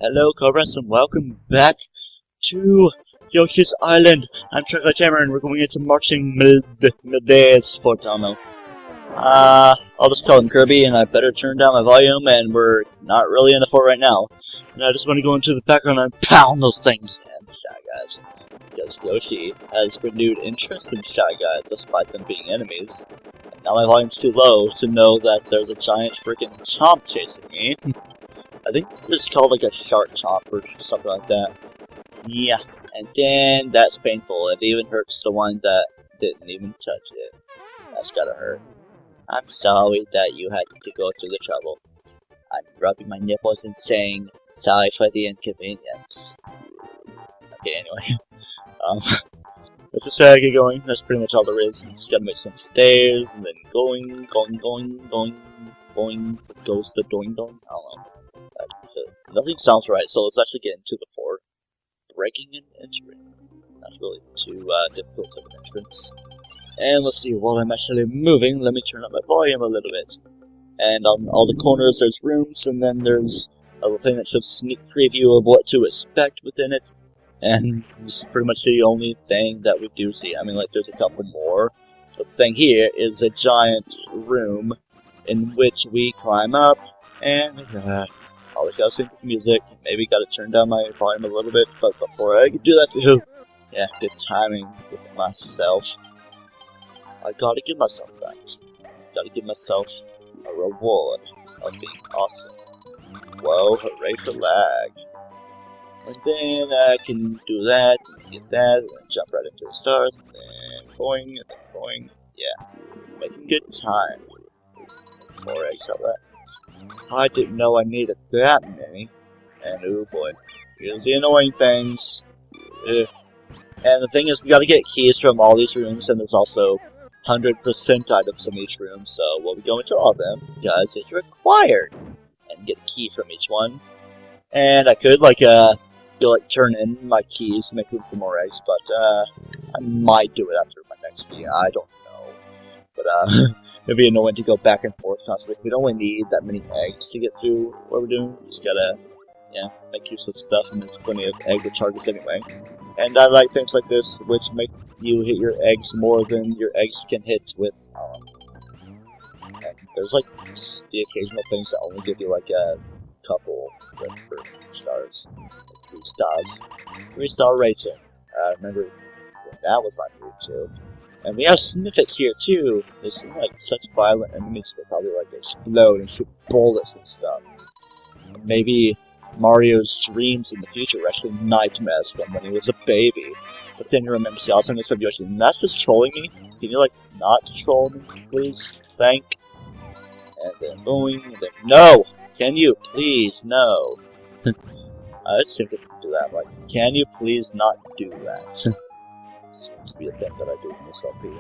Hello, Cobras, and welcome back to Yoshi's Island. I'm TryclydeTamer, and we're going into marching Milde's Fort Alamo. I'll just call him Kirby, and I better turn down my volume, and we're not really in the fort right now. And I just want to go into the background and pound those things and Shy Guys. Because Yoshi has renewed interest in Shy Guys, despite them being enemies. And now my volume's too low to know that there's a giant freaking chomp chasing me. I think this is called like a shark chomp or something like that. Yeah, and then that's painful. It even hurts the one that didn't even touch it. That's gotta hurt. I'm sorry that you had to go through the trouble. I'm rubbing my nipples and saying sorry for the inconvenience. Okay, anyway. Let's just get going. That's pretty much all there is. Just gotta make some stairs and then going, goes the doing. I don't know. Nothing sounds right, so let's actually get into the fort. Breaking and entering. Not really too difficult of an entrance. And let's see, while I'm actually moving, let me turn up my volume a little bit. And on all the corners there's rooms, and then there's a little thing that shows a sneak preview of what to expect within it. And this is pretty much the only thing that we do see. I mean, like, there's a couple more. The thing here is a giant room in which we climb up, and always gotta sync to the music. Maybe gotta turn down my volume a little bit, but before I can do that too, yeah, good timing with myself. I gotta give myself that. Gotta give myself a reward of being awesome. Whoa, hooray for lag. And then I can do that, and get that, and then jump right into the stars, and then boing, yeah. Making good time. 4 eggs out of that. I didn't know I needed that many. And oh boy, here's the annoying things. Ugh. And the thing is, we gotta get keys from all these rooms, and there's also 100% items in each room, so we'll be going to all of them, because it's required. And get a key from each one. And I could, turn in my keys to make room for more eggs, but, I might do it after my next video, I don't know. But, it'd be annoying to go back and forth constantly. We don't really need that many eggs to get through what we're doing. We just gotta, yeah, make use of stuff, and there's plenty of egg recharges anyway. And I like things like this, which make you hit your eggs more than your eggs can hit with. And there's like the occasional things that only give you like a couple for stars, like 3 stars, 3-star rating. I remember when that was on YouTube. And we have snippets here too. They seem like such violent enemies with how they like explode and shoot bullets and stuff. Maybe Mario's dreams in the future were actually nightmares from when he was a baby. But then he remembers the awesomeness of Yoshi. And that's just trolling me. Can you not troll me, please? Thank. And then going, and then no! Can you please? No. I just think I can do that. Can you please not do that? Seems to be a thing that I do in this LP,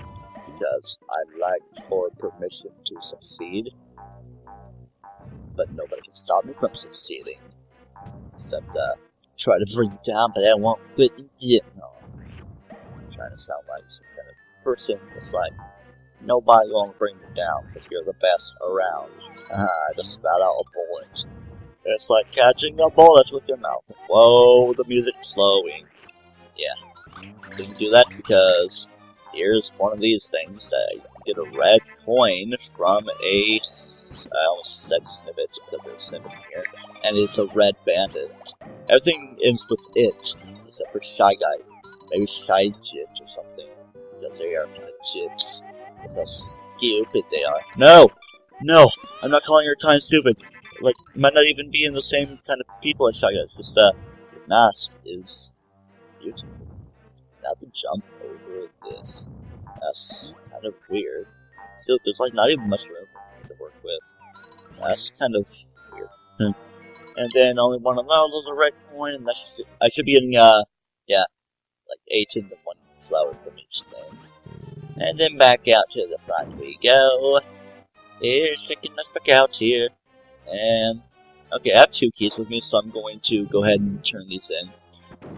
because I like for permission to succeed, but nobody can stop me from succeeding, except try to bring you down, but I won't quit you. No, I'm trying to sound like some kind of person that's like, nobody gonna bring you down because you're the best around. I just spat out a bullet. It's like catching a bullet with your mouth. Whoa, the music's slowing. Yeah. Didn't do that because here's one of these things that you can get a red coin from a, I almost said snippet because there's snippets in here, and it's a red bandit. Everything ends with it, except for Shy Guy. Maybe Shy Jit or something, because they are jits. That's how stupid they are. No! No! I'm not calling her kind of stupid. Like, you might not even be in the same kind of people as Shy Guy. It's just the mask is beautiful. Now to jump over this. That's kind of weird. Still, there's not even much room to work with. That's kind of weird. And then only one of those is a red coin, and I should be getting 8 into 1 flower from each thing. And then back out to the front we go. Here's taking us back out here. And okay, I have 2 keys with me, so I'm going to go ahead and turn these in.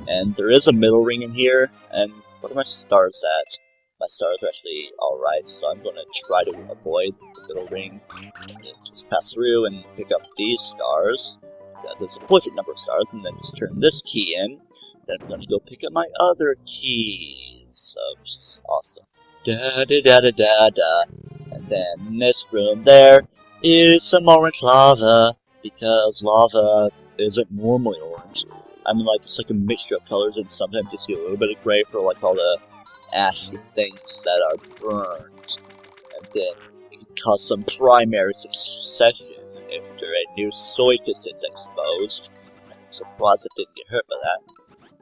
And there is a middle ring in here, and what are my stars at? My stars are actually alright, so I'm going to try to avoid the middle ring. And just pass through and pick up these stars. there's a perfect number of stars, and then just turn this key in. Then I'm going to go pick up my other keys. So, awesome. Da da da da da da. And then in this room there is some orange lava, because lava isn't normally orange. I mean, like, it's like a mixture of colors, and sometimes you see a little bit of gray for like all the ashy things that are burned. And then it can cause some primary succession after a new surface is exposed. I'm surprised it didn't get hurt by that.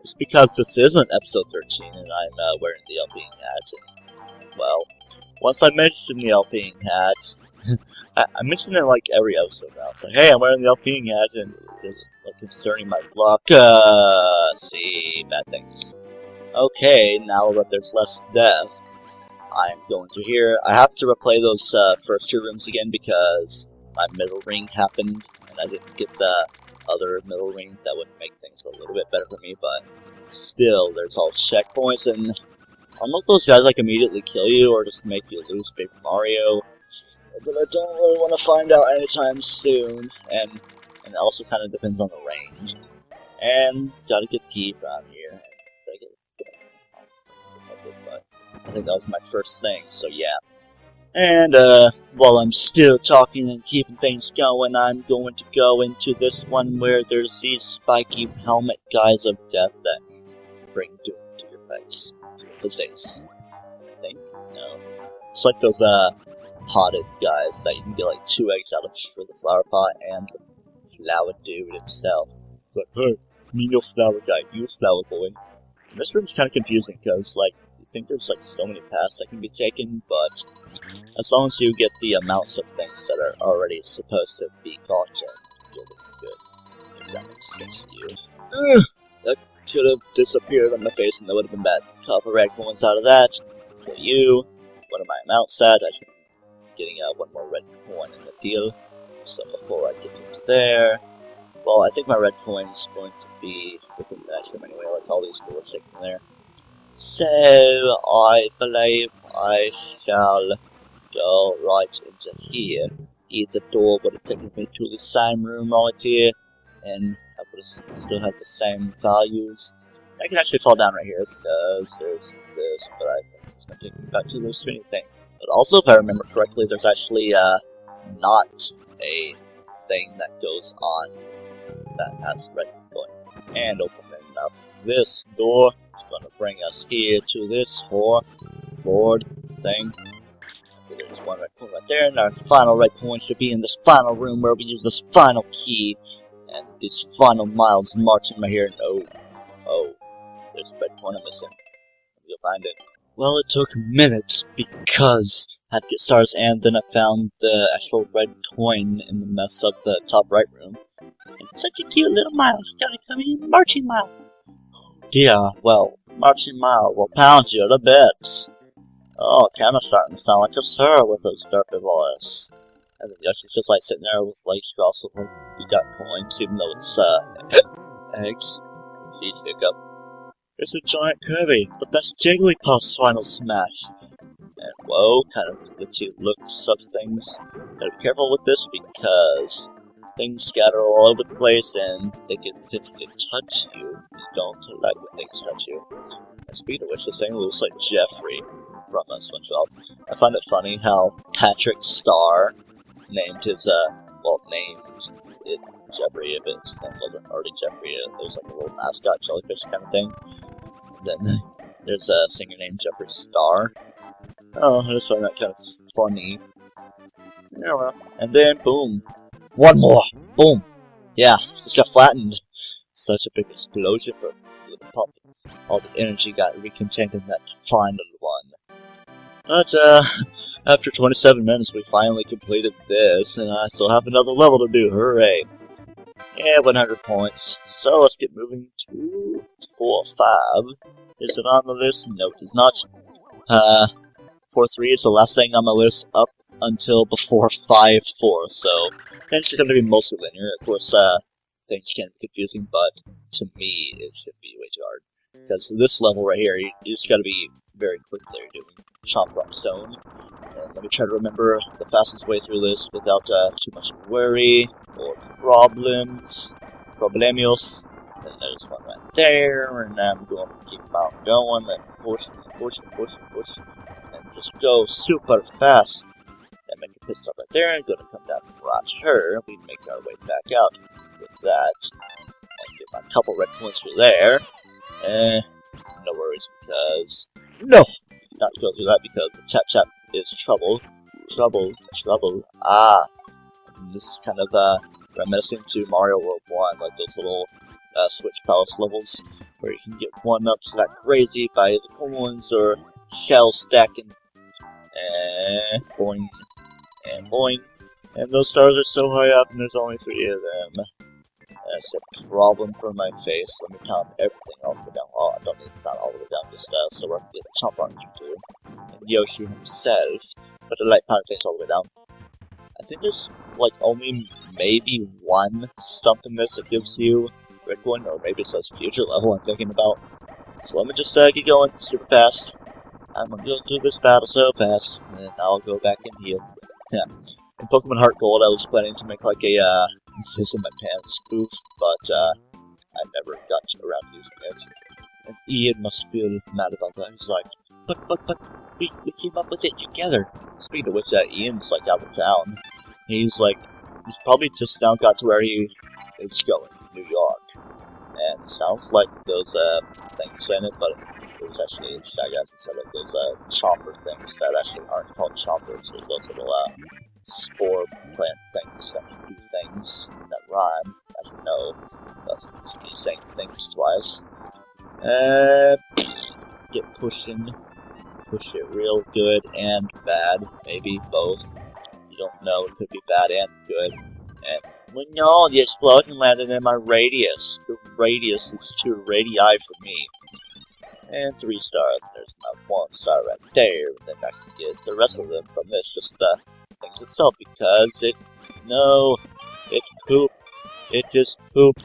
It's because this isn't episode 13 and I'm wearing the LPing hat. And, well, once I mentioned the LPing hat, I mention it like every episode now. It's like, hey, I'm wearing the LPing hat and it's like concerning my luck. See, bad things. Okay, now that there's less death, I'm going through here. I have to replay those first two rooms again because my middle ring happened and I didn't get the other middle ring. That would make things a little bit better for me, but still, there's all checkpoints and almost those guys like immediately kill you or just make you lose Paper Mario. But I don't really want to find out anytime soon, and it also kind of depends on the range. And gotta get the key from here. But I think that was my first thing, so yeah. And while I'm still talking and keeping things going, I'm going to go into this one where there's these spiky helmet guys of death that bring doom to your face, to your face. I think, no. It's like those potted guys that you can get like 2 eggs out of for the flower pot and the flower dude himself. But hey, me no flower guy, you flower boy. And this room's kind of confusing because like you think there's like so many paths that can be taken, but as long as you get the amounts of things that are already supposed to be caught, you'll be good. If that makes sense to you. That could have disappeared on my face and that would have been bad. Couple red coins out of that. Kill you. What are my amounts at? I should be getting one more red coin in the deal. So before I get into there, well, I think my red coin is going to be within the next room anyway, like all these doors taken there. So I believe I shall go right into here. Either door would have taken me to the same room right here, and I would have still had the same values. I can actually fall down right here because there's this, but I think it's going to take me back to this spinning thing. But also, if I remember correctly, there's actually not a thing that goes on that has red going. And opening up this door is going to bring us here to this board thing. Okay, there's one red coin right there, and our final red coin should be in this final room where we use this final key. And these final miles marching right here. And oh, there's a red coin I'm missing. You'll find it. Well, it took minutes because I had to get stars, and then I found the actual red coin in the mess of the top right room. It's such a cute little mile. It's gotta come in, marching mile. Dear, well, marching mile will pound you to bits. Oh, kinda starting to sound like a sir with his derpy voice. And then Yoshi's just like sitting there with legs crossed, like we got coins, even though it's eggs. Jeez, hiccup. It's a giant Kirby, but that's Jigglypuff's final smash. And whoa, kind of the two looks of things. Gotta be careful with this because things scatter all over the place and they can potentially touch you. You don't like when things touch you. And speaking of which, this thing looks like Jeffrey from SpongeBob. I find it funny how Patrick Star named his, named it Jeffrey if its name wasn't already Jeffrey. It was like a little mascot jellyfish kind of thing. Then there's a singer named Jeffree Star. Oh, I just find that kind of funny. Yeah, well. And then, boom. One more! Boom! Yeah, just got flattened. Such a big explosion for a little pump. All the energy got recontained in that final one. But, after 27 minutes, we finally completed this, and I still have another level to do. Hooray! Yeah, 100 points. So let's get moving to 4-5. Is it on the list? No, it is not. 4-3 is the last thing on my list up until before 5-4. So things are going to be mostly linear. Of course, things can be confusing, but to me, it should be way too hard. Because this level right here, you just got to be very quick there doing Chomp Rocks zone. And let me try to remember the fastest way through this without too much worry or problems. problemios. Then there's one right there, and I'm going to keep on going, then push, and just go super fast. And make a pit stop right there, and gonna come down and garage her. We make our way back out with that, and get my couple red points for there. No worries, because no, not go through that because the tap is trouble. This is kind of reminiscent to Mario World 1, like those little Switch Palace levels where you can get one-ups that crazy by the coins or shell stacking. And boing, and boing. And those stars are so high up, and there's only 3 of them. That's a problem for my face. Let me count everything all the way down. Oh, I don't need to count all the way down, just so I can get the Chomp Rocks too. And Yoshi himself, but the light power face all the way down. I think there's like only maybe one stump in this that gives you red coin, or maybe it says future level I'm thinking about. So let me just get going super fast. I'm gonna go through this battle so fast, and then I'll go back and heal. Yeah. In Pokemon Heart Gold, I was planning to make like a This in my pants spoof, but I never got around to using it. And Ian must feel mad about that. He's like, but we came up with it together. Speaking of which, Ian's like out of town. He's probably just now got to where he is going, New York. And it sounds like those things in it, but it was actually Shy Guys instead of those chomper things that actually aren't called chompers. They're those little spore plant things that do things that rhyme. As you know, that's just me saying things twice. Get pushing. Push it real good and bad. Maybe both. You don't know. It could be bad and good. And well, no, the explosion landed in my radius. The radius is too radii for me. And 3 stars. There's my 1 star right there. And then I can get the rest of them from this. Just the things itself, because it poop. It just poop.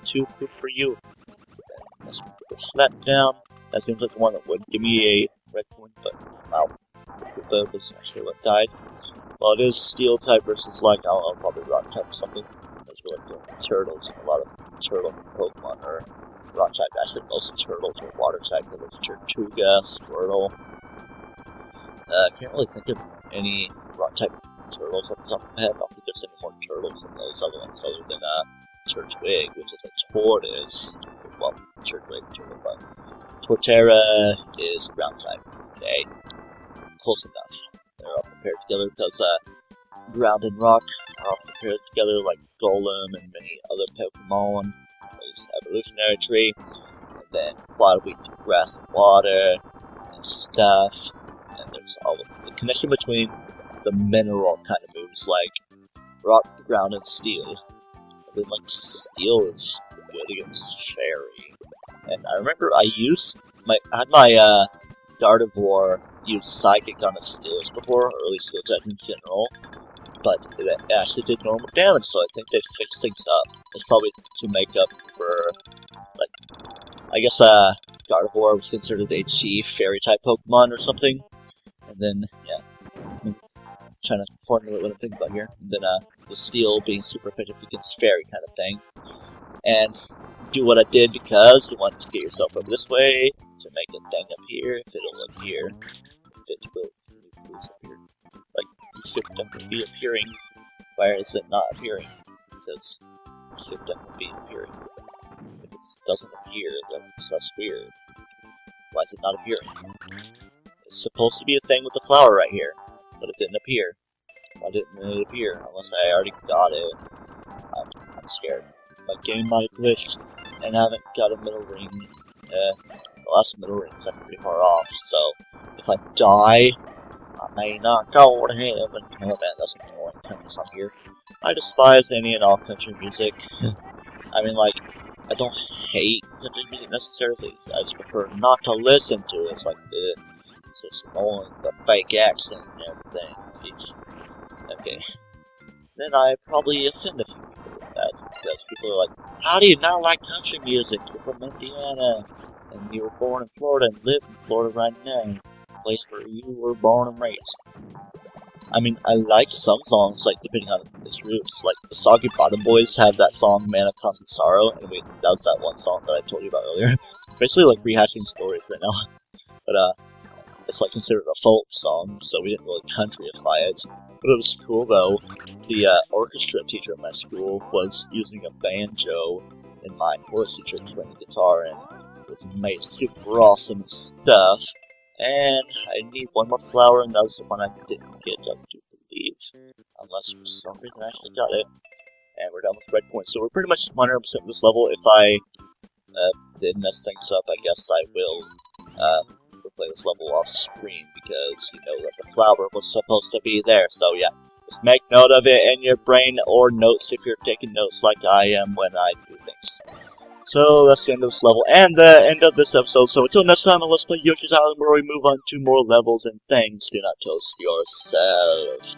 Too poop for you. And let's push that down. That seems like the one that would give me a red coin, but wow, the was actually what died. Well, it is steel type versus like, I don't know, probably rock type or something. That's really doing turtles. A lot of turtle Pokemon are rock type. Actually, most turtles are water type. There's Tortuga, Squirtle. Can't really think of any rock type turtles off the top of my head. I don't think there's any more turtles than those other ones, other than Turtwig, which is a tortoise. Well, Turtwig, turtle, but Torterra is ground type. Okay, close enough. They're all paired together because ground and rock are all paired together like Golem and many other Pokemon. There's evolutionary tree, and then water, wheat, grass, and water, and stuff. And there's all the connection between the mineral kind of moves like rock, ground, and steel. And then like steel is good against fairy. And I remember I had my Gardevoir use Psychic on the Steelers before, or at least Steel type in general, but it actually did normal damage, so I think they fixed things up. It's probably to make up for, like, I guess Gardevoir was considered a chief fairy type Pokemon or something, and then, yeah, I'm trying to formulate what I'm thinking about here, and then the Steel being super effective against fairy kind of thing, and do what I did because you want to get yourself over this way to make a thing up here. If it'll appear, if it will appear, like you should definitely be appearing. Why is it not appearing? Because it should definitely be appearing. If it doesn't appear, that's weird. Why is it not appearing? It's supposed to be a thing with the flower right here, but it didn't appear. Why didn't it appear? Unless I already got it. I'm scared. My game might have glitched, and I haven't got a middle ring. The last middle ring is actually pretty far off, so if I die, I may not go to heaven. Oh man, that's an annoying country song here. I despise any and all country music. I mean, like, I don't hate country music necessarily, I just prefer not to listen to it. It's like, it's just annoying, the fake accent and everything. Jeez. Okay. Then I probably offend a few people with that, because people are like, how do you not like country music? You're from Indiana, and you were born in Florida and live in Florida right now, the place where you were born and raised. I mean, I like some songs, like, depending on its roots. Like, the Soggy Bottom Boys have that song, Man of Constant Sorrow, and that was that one song that I told you about earlier. Basically, like, rehashing stories right now. But, it's, like, considered a folk song, so we didn't really countryify it. But it was cool, though. The, orchestra teacher at my school was using a banjo, and my chorus teacher was playing the guitar, and it was made super awesome stuff. And I need one more flower, and that was the one I didn't get, I do believe. Unless for some reason I actually got it. And we're done with red points. So we're pretty much 100% this level. If I did mess things up, I guess I will play this level off screen, because you know that the flower was supposed to be there. So yeah, just make note of it in your brain, or notes if you're taking notes like I am when I do things. So that's the end of this level, and the end of this episode. So until next time, let's play Yoshi's Island, where we move on to more levels and things. Do not toast yourself.